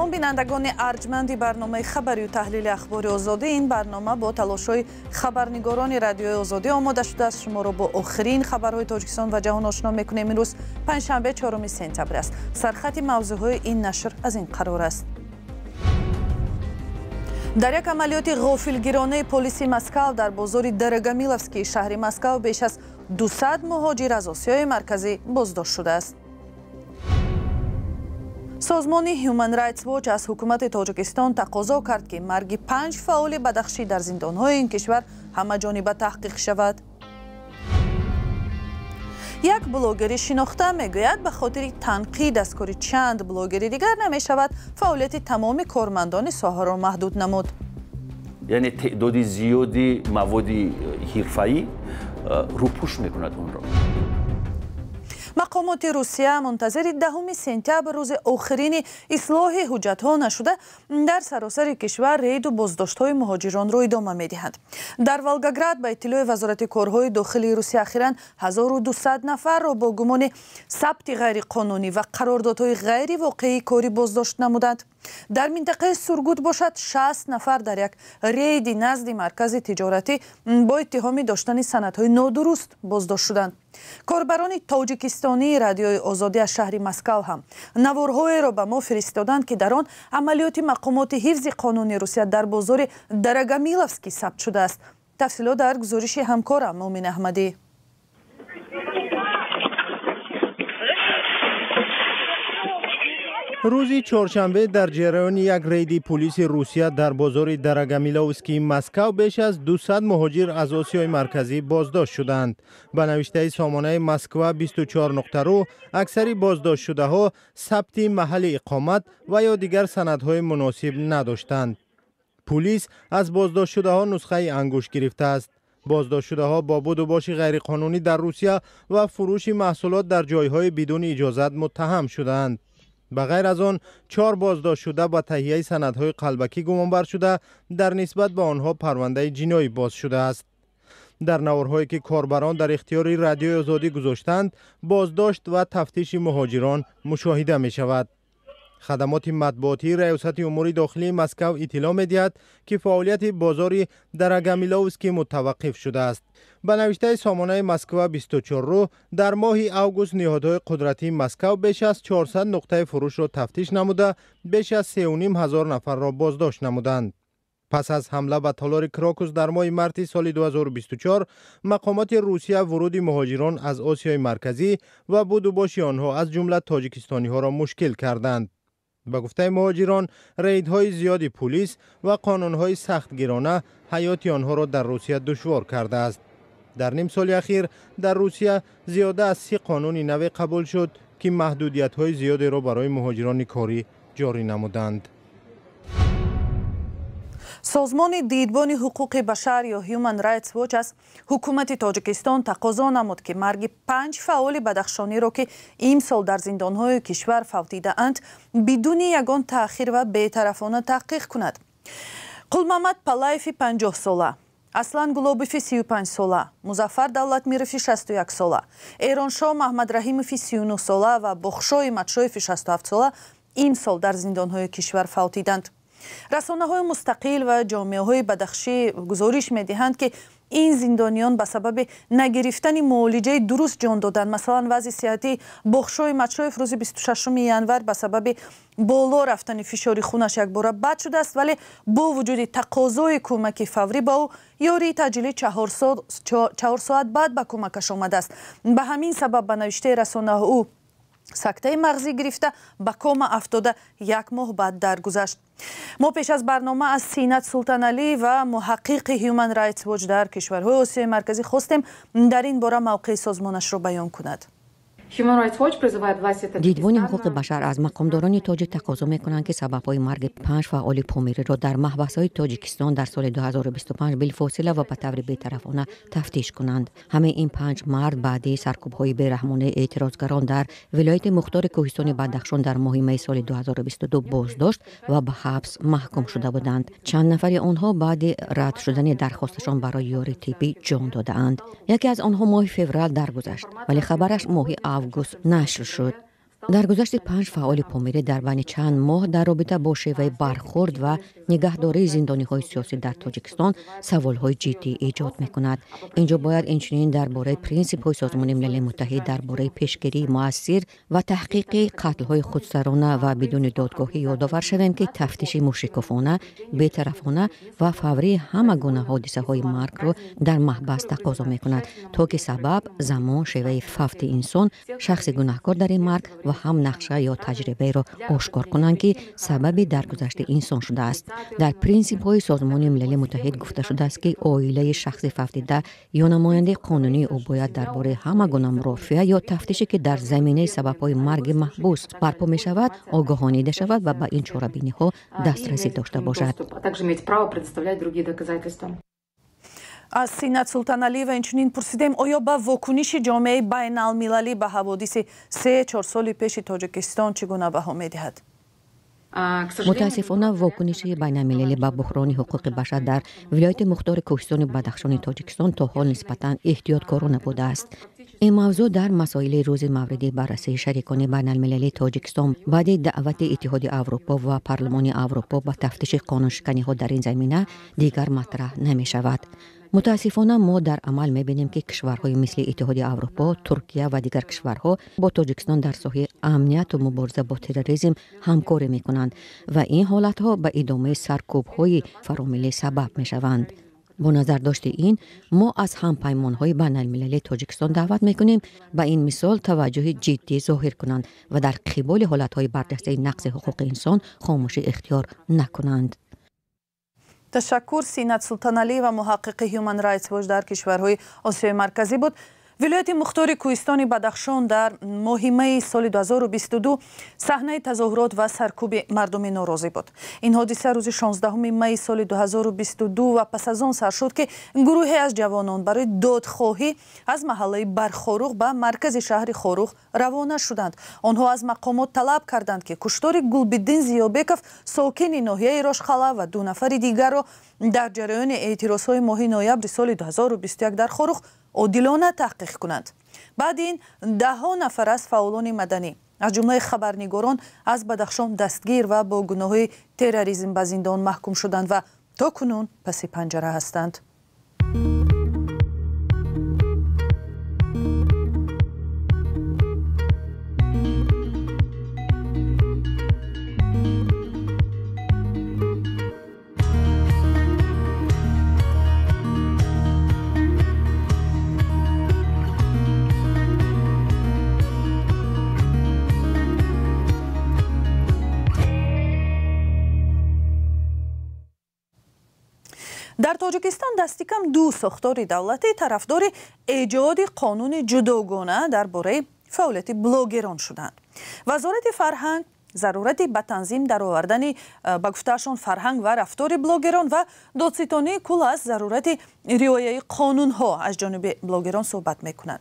سلام بینندگان ارجمند برنامه خبری و تحلیل اخبار آزادی. این برنامه با تلاش‌های خبرنگاران رادیوی آزادی آماده شده است. شما را با آخرین خبرهای تاجیکستان و جهان آشنا می‌کنیم. امروز پنجشنبه 4 سپتامبر است. سرخط موضوعهای این نشر از این قرار است: در یک عملیات غافلگیرانه پلیس مسکو در بازار درگامیلوفسکی شهر مسکو بیش از 200 مهاجر از آسیای مرکزی بازداشت شده است. سازمان هیومن رایتس واچ از حکومت تاجیکستان تقاضا کرد که مرگ 5 فعال بدخشی در زندان‌های این کشور همه‌جانبه تحقیق شود. یک بلاگر شناخته میگوید به خاطر تنقید از کار چند بلاگر دیگر نمی‌شود فعالیت تمام کارمندان ساحه را محدود نمود. یعنی تعداد زیادی مواد حرفه‌ای روپوش می‌کند اون را. مقامات روسیه منتظر 10 سپتامبر روز آخرین اصلاح حجت‌ها نشده در سراسر کشور رید و بازداشت‌های مهاجران را ادامه می‌دهند. در ولگاگراد به اطلاع وزارت کارهای داخلی روسیه اخیراً 1200 نفر را با گمان ثبت غیرقانونی و قراردادهای غیر واقعی کاری بازداشت نمودند. در منطقه سورگوت باشد 60 نفر در یک رید نزد مرکز تجارتی با اتهام داشتن سندهای نادرست بازداشت شدند. کاربران تاجیکستانی رادیوی آزادی از شهر مسکو هم نوارهای را به ما فرستادند که در آن عملیات مقامات حفظ قانون روسیه در بازار درگامیلوفسکی ثبت شده است. تفصیلات در گزارش همکارم مومن احمدی. روزی چهارشنبه در جریان یک رید پلیس روسیه در بازار درگامیلوفسکی مسکو بیش از 200 مهاجر از آسیای مرکزی بازداشت شدند. به نوشته سامانه مسکو 24.ru اکثر بازداشت شده ها ثبت محل اقامت و یا دیگر سندهای مناسب نداشتند. پلیس از بازداشت شده ها نسخه انگشت گرفته است. بازداشت شده ها با بود و باش غیرقانونی در روسیه و فروش محصولات در جایهای بدون اجازت متهم شدند. به غیر از آن 4 بازداشت شده با تهیه سندهای قلبکی گمانبر شده در نسبت به آنها پرونده جنایی باز شده است. در نوارهایی که کاربران در اختیار رادیوی آزادی گذاشتند بازداشت و تفتیش مهاجران مشاهده می شود. خدمات مطبوعاتی ریاست امور داخلی مسکو اطلاع می‌دهد که فعالیت بازار درگامیلوفسکی متوقف شده است. به نوشته سامانه مسکو 24 در ماه اوگوست نهادهای قدرتی مسکو بیش از 400 نقطه فروش را تفتیش نموده بیش از 3,500 نفر را بازداشت نمودند. پس از حمله به تالار کراکوس در ماه مارس سال 2024 مقامات روسیه ورود مهاجران از آسیای مرکزی و بود و باش آنها از جمله تاجیکستانی ها را مشکل کردند. به گفته مهاجران ریدهای زیادی پلیس و قانونهای سخت گیرانه حیات آنها را در روسیه دشوار کرده است. در نیم سال اخیر در روسیه زیاده از 30 قانون نو قبول شد که محدودیت‌های زیادی را برای مهاجران کاری جاری نمودند. سازمان دیدبان حقوق بشر یا هیومن رایتس واچ از حکومت تاجیکستان تقاضا نمود که مرگ 5 فعال بدخشانی را که امسال در زندان‌های کشور فوتیده اند بدون یگان تأخیر و بی‌طرفانه تحقیق کند. قلمحمد پالایف 50 ساله، اصلان گلوبوف 35 ساله، مظفر دولتمیرов 61 ساله، ایرانشاه محمد رحیمов 39 ساله و بخشای متشایف 67 ساله امسال در زندان‌های کشور فوتیدند. رسانه‌های مستقل و جامعه‌های بدخشی گزارش می‌دهند که این زندانیان به سبب نگرفتن معالجه درست جان دادند. مثلا وضع صحتی بخشای متشایف روز 26 ژانویه به سبب بالا رفتن فشار خونش یک بار بد شده است، ولی با وجود تقاضای کمک فوری با او یاری تجلی 4 ساعت بعد به کمکش آمده است. به همین سبب به نوشته رسانه او سکته مغزی گرفته به کام افتاده 1 ماه بعد درگذشت. ما پیش از برنامه از سینت سلطان علی و محقق هیومن رایتس واچ در کشورهای آسیای مرکزی خواستیم در این باره موقع سازمانش را بیان کند. دیدبان حقوق بشر از مقامداران تاجیک تقاضا می‌کنند که سبب‌های مرگ 5 فعال پومیری را در محبس‌های تاجیکستان در سال 2025 بالفاصله و به طور بی‌طرفانه تفتیش کنند. همه این 5 مرد بعد سرکوب‌های بی‌رحمانه اعتراضگران در ولایت مختار کوهستان بدخشان در ماه می سال 2022 بازداشت و به حبس محکوم شده بودند. چند نفر آنها بعد رد شدن درخواستشان برای یاری طبی جان دادند. یکی از آنها ماه فوریه درگذشت ولی خبرش ماه اوگوست نشر شد. در گذشت 5 فعال پومیری در بین چند ماه در رابطه با شیوه برخورد و نگهداری زندانی‌های سیاسی در تاجیکستان سوال‌های جدی ایجاد می‌کند. اینجا باید اینچنین درباره پرینسیپ‌های سازمان ملل متحد درباره پیشگیری مؤثر و تحقیق قتل‌های خودسرانه و بدون دادگاهی یادآور شویم که تفتیش مشرکانه، بی‌طرفانه و فوری همه گونه حادثه‌های مرگ را در محبس تقاضا می‌کند تا که سبب، زمان، شیوه فوت انسان، شخص گناهکار در این مرگ و هم نقشه یا تجربه را آشکار کنند که سبب درگذشت انسان شده است. در پرینسیپ های سازمان ملل متحد گفته شده است که عائله شخص فوتیده یا نماینده قانونی او باید درباره همه گونه مرافعه یا تفتیشی که در زمینه سبب های مرگ محبوس برپا می شود آگاهانیده شود و به این چاره‌بینی ها دسترسی داشته باشد. از سینات سلطانعلیeva инчунин пурсидем оё ба вокуниши ҷомеаи байналмилалӣ ба ҳаводиси 3-4 соли пеши тоҷикистон чӣ гуна баҳо медиҳад? متاسفانه واکنش بین‌المللی به بحران حقوق بشر در ولایت مختار کوهستان بدخشان تاجیکستان تا حال نسبتاً احتیاطکارانه بوده است. این موضوع در مسائل روز مورد بررسی شریکان بین‌المللی تاجیکستان بعد دعوت اتحاد اروپا و پارلمان اروپا به تفتیش قانونشکنی‌ها در این زمینه دیگر مطرح نمی‌شود. متاسفانه ما در عمل می‌بینیم که کشورهای مثل اتحاد اروپا، ترکیه و دیگر کشورها با تاجیکستان در ساحه امنیت و مبارزه با تروریسم همکاری می‌کنند و این حالت‌ها به ادامه سرکوب‌های فراملی سبب می‌شوند. با نظر داشته این، ما از همپیمان‌های بین‌المللی تاجیکستان دعوت می‌کنیم به این مثال توجه جدی ظاهر کنند و در قبال حالت‌های برجسته نقض حقوق انسان خاموشی اختیار نکنند. تشکر. سینات سلطانعلیeva محقق هیومن رایتس واچ در کشورهای آسیای مرکزی بود. ولایت مختار کوهستان بدخشان در ماه می سال 2022 صحنه تظاهرات و سرکوب مردم ناراضی بود. این حادثه روز 16 می سال 2022 و پس از آن سر شد که گروهی از جوانان برای دادخواهی از محله برخاروق به مرکز شهر خاروق روانه شدند. آنها از مقامات طلب کردند که کشتار گلبدین زیابکов ساکن ناحیه راشخالا و 2 نفر دیگر را در جریان اعتراضهای ماه نوامبر سال 2021 در خاروق عادلانه تحقیق کنند. بعد این 10 نفر از فعالان مدنی از جمله خبرنگاران از بدخشان دستگیر و با گناه تروریسم به زندان محکوم شدند و تا کنون پس پنجره هستند. در تاجیکستان دستی کم 2 ساختار دولتی طرفدار ایجاد قانون جداگانه درباره فعالیت بلاگران شدند. وزارت فرهنگ ضرورت به تنظیم در آوردن به گفتهشان فرهنگ و رفتار بلاگران و دادستانی کل از ضرورت رعایت قانون ها از جانب بلاگران صحبت میکنند.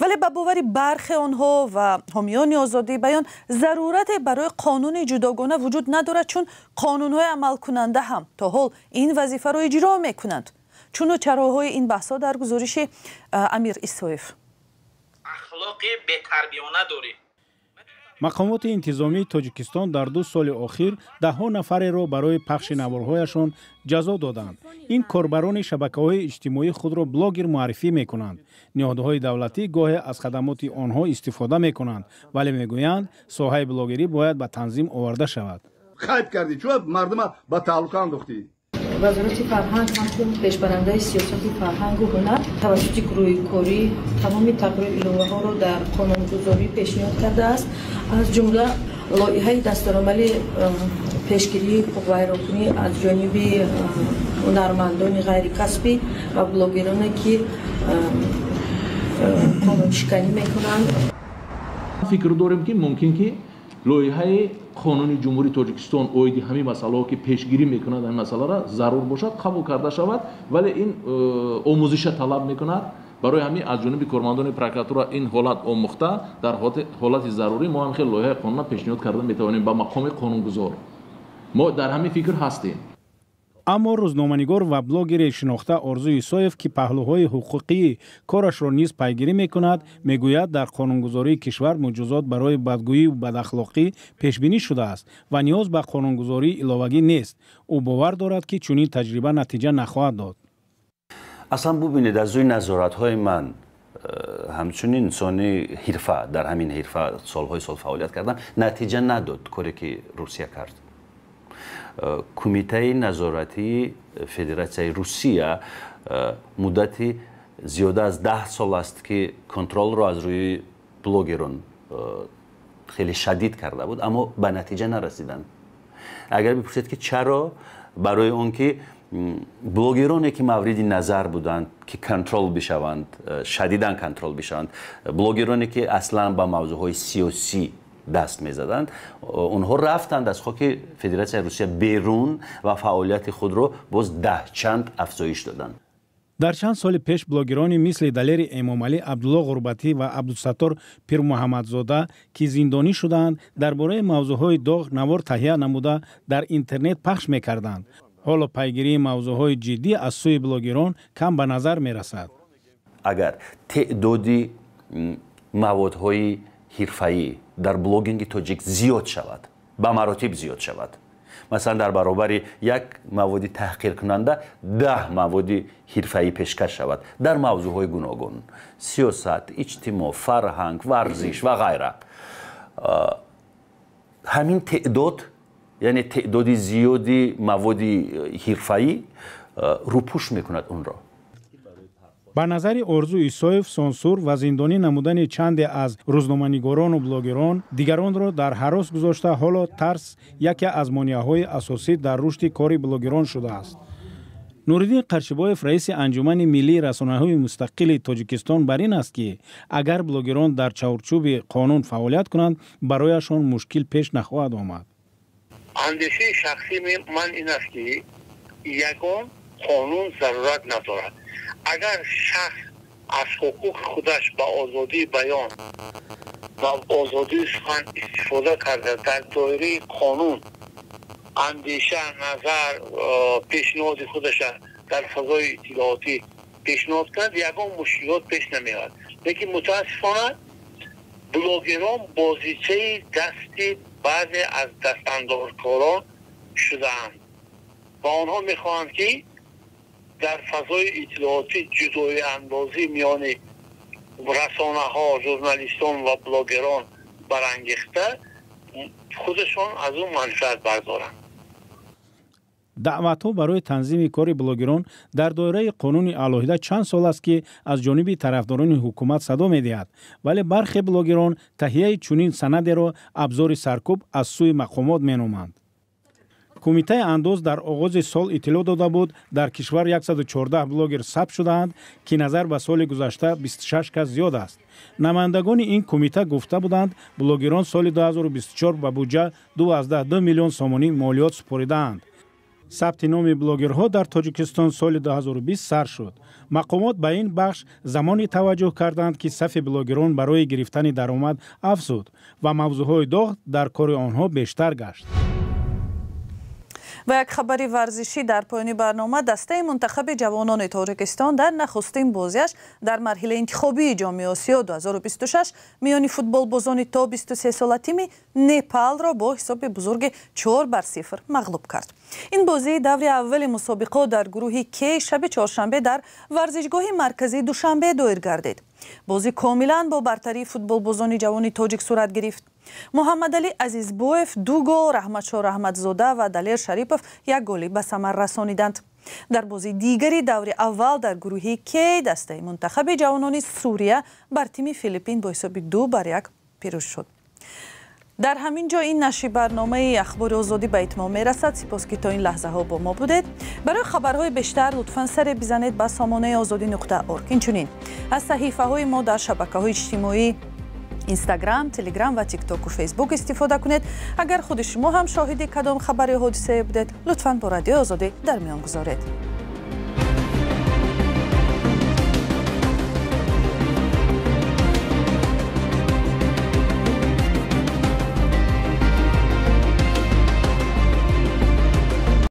ولی به باور برخی آنها و حامیان آزادی بیان ضرورت برای قانون جداگانه وجود ندارد چون قانون های عمل کننده هم تا حال این وظیفه را اجرا میکنند. چون چراهای این بحثا در گزارش امیر اسویف. اخلاق بی‌تربیانه داریم. مقامات انتظامی تاجیکستان در 2 سال اخیر 10 نفر را برای پخش نوارهایشان جزا دادند. این کاربران شبکه‌های اجتماعی خود را بلاگر معرفی می‌کنند. نهادهای دولتی گاهی از خدمات آنها استفاده می‌کنند ولی می‌گویند ساحه بلاگری باید به تنظیم آورده شود. خیلی کردی چون مردم با تعلق انداختی. وزارت فرهنگ همچون پیشبرنده سیاست فرهنگ و هنر توسط گروه کاری تمام تغییر الهه‌ها را در قانونگذاری پیشنهاد کرده است. از جمله لایحه دستورالعمل پیشگیری حقوق ویراکنی از جانب هنرمندان غیر کسبی و بلاگرانی که قانون شکنی میکنند. فکر داریم که ممکن که لایحه قانون جمهوری تاجیکستان اویدی همین مسائلی که پیشگیری میکند این مسئله را ضرور باشد قبول کرده شود ولی این آموزش طلب میکند برای همین از جانب کارمندان پروکراتورا این حالت آموخته در حالت ضروری ما هم خیلی لایحه قانون پیشنهاد کرده میتوانیم با مقام قانونگذار ما در همین فکر هستیم. аммо рӯзноманигор ва блогери шинохта Орзу Исоев ки паҳлӯҳои ҳуқуқии корашро низ пайгирӣ мекунад, мегӯяд дар қонунгузории кишвар муҷозот барои бадгӯӣ ва бадахлоқӣ пешбинӣ шудааст ва ниёз ба қонунгузории иловагӣ нест. ӯ бовар дорад ки чунин таҷриба натиҷа нахоҳад дод. аслан бубинед аз рӯи назоратҳои ман ҳамчунин инсони ҳирфа дар ҳамин ҳирфа солҳои сол фаъолият кардам, натиҷа надод коре ки Русия кард. Кумитаи назоратии Федератсияи Русия муддати зиёда аз 10 сол аст ки контролро аз рӯи блогерон хеле шадид карда буд, аммо ба натиҷа нарасиданд. Агар бипурсед ки чаро, барои он ки блогероне ки мавриди назар буданд ки контрол бишаванд, шадидан контрол бишаванд, блогероне ки аслан ба мавзӯъҳои сиёсӣ даст мезаданд, онҳо рафтанд аз хоки Федератсияи Русия берун ва фаъолияти худро боз 10 чанд афзоиш доданд. дар чанд соли пеш блогерони мисли Далери Эмомалӣ, Абдулло Ғурбатӣ ва Абдусаттор Пирмуҳаммадзода ки зиндонӣ шуданд, дар бораи мавзӯъҳои доғ навор таҳия намуда дар интернет пахш мекарданд. ҳоло пайгирии мавзӯъҳои ҷиддӣ аз сӯи блогерон кам ба назар мерасад. агар теъдоди маводҳои ҳирфаӣ дар блогинги тоҷик зиёд шавад, ба маротиб зиёд шавад, масалан дар баробари як маводи таҳқиркунанда 10 маводи ҳирфаӣ пешкаш шавад дар мавзӯъҳои гуногун, сиёсат, иҷтимоъ, фарҳанг, варзиш ва ғайра, ҳамин теъдод, яъне теъдоди зиёди маводи ҳирфаӣ рӯпуш мекунад онро. ба назари Орзу Исоев, сонсур ва зиндонӣ намудани чанде аз рӯзноманигорону блогерон дигаронро дар ҳарос гузошта, ҳоло тарс яке аз монеаҳои асосӣ дар рушди кори блогерон шудааст. Нуриддин Қаршибоев, раиси Анҷумани Миллии расонаҳои мустақили Тоҷикистон, бар ин аст ки агар блогерон дар чаҳорчӯби қонун фаъолият кунанд, барояшон мушкил пеш нахоҳад омад. андешаи шахсии ман ин аст ки ягон қонун зарурат надорад. агар шахс аз ҳуқуқи худаш ба озодии баён ва озодии сухан истифода карда дар доираи қонун андеша, назар, пешниҳоди худаша дар фазои иттилоотӣ пешниҳод кунад, ягон мушкилот пеш намеояд. лекин мутаассифона блогерон бозичаи дасти баъзе аз дастандоркорон шудаанд ва онҳо мехоҳанд ки дар фазои иттилоотӣ ҷудоиандозӣ миёни расонаҳо, журналистон ва блогерон барангехта худашон аз он манфиат бардоранд. даъватҳо барои танзими кори блогерон дар доираи қонуни алоҳида чанд сол аст ки аз ҷониби тарафдорони ҳукумат садо медиҳад, вале бархе блогерон таҳияи чунин санадеро абзори саркӯб аз сӯи мақомот меноманд. Кумитаи андоз дар оғози сол иттилоъ дода буд, дар кишвар 114 блогер сабт шудаанд ки назар ба соли гузашта 26 кас зиёд аст. намояндагони ин кумита гуфта буданд, блогерон соли 2024 ба буҷа 2.2 миллион сомонӣ молиёт супоридаанд. сабти номи блогерҳо дар Тоҷикистон соли 2020 сар шуд. мақомот ба ин бахш замоне таваҷҷӯҳ карданд ки сафи блогерон барои гирифтани даромад афзуд ва мавзӯъҳои доғ дар кори онҳо бештар гашт. ва як хабари варзишӣ дар поёни барнома, дастаи мунтахаби ҷавонони Тоҷикистон дар нахустин бозиаш дар марҳилаи интихобии ҷомеи Осиё 2026 миёни футболбозони то 23 сола тими Непалро бо ҳисоби бузурги 4-0 мағлуб кард. ин бозӣ даври аввали мусобиқо дар гурӯҳи К шаби чоршанбе дар варзишгоҳи марказии Душанбе доир гардид. бозӣ комилан бо бартарии футболбозони ҷавони тоҷик сурат гирифт. Муҳаммадалӣ Азизбоев 2 гол, Раҳматшоҳ Раҳматзода ва Далер Шарипов 1 голи ба самар расониданд. дар бозии дигари даври аввал дар гурӯҳи К дастаи мунтахаби ҷавонони Сурия бар тими Филиппин бо ҳисоби 2-1 пирӯз шуд. дар ҳамин ҷо ин нашри барномаи ахбори озодӣ ба итмом мерасад. сипос ки то ин лаҳзаҳо бо мо будед. барои хабарҳои бештар лутфан саре бизанед ба сомонаи озодӣ.орг. инчунин аз саҳифаҳои мо дар шабакаҳои иҷтимоӣ Instagram, Telegram ва TikTok و Facebook استفاده کنید. اگر خود شما هم شاهد کدام خبری حادثه بودید لطفاً با رادیو آزادی در میان گذارید.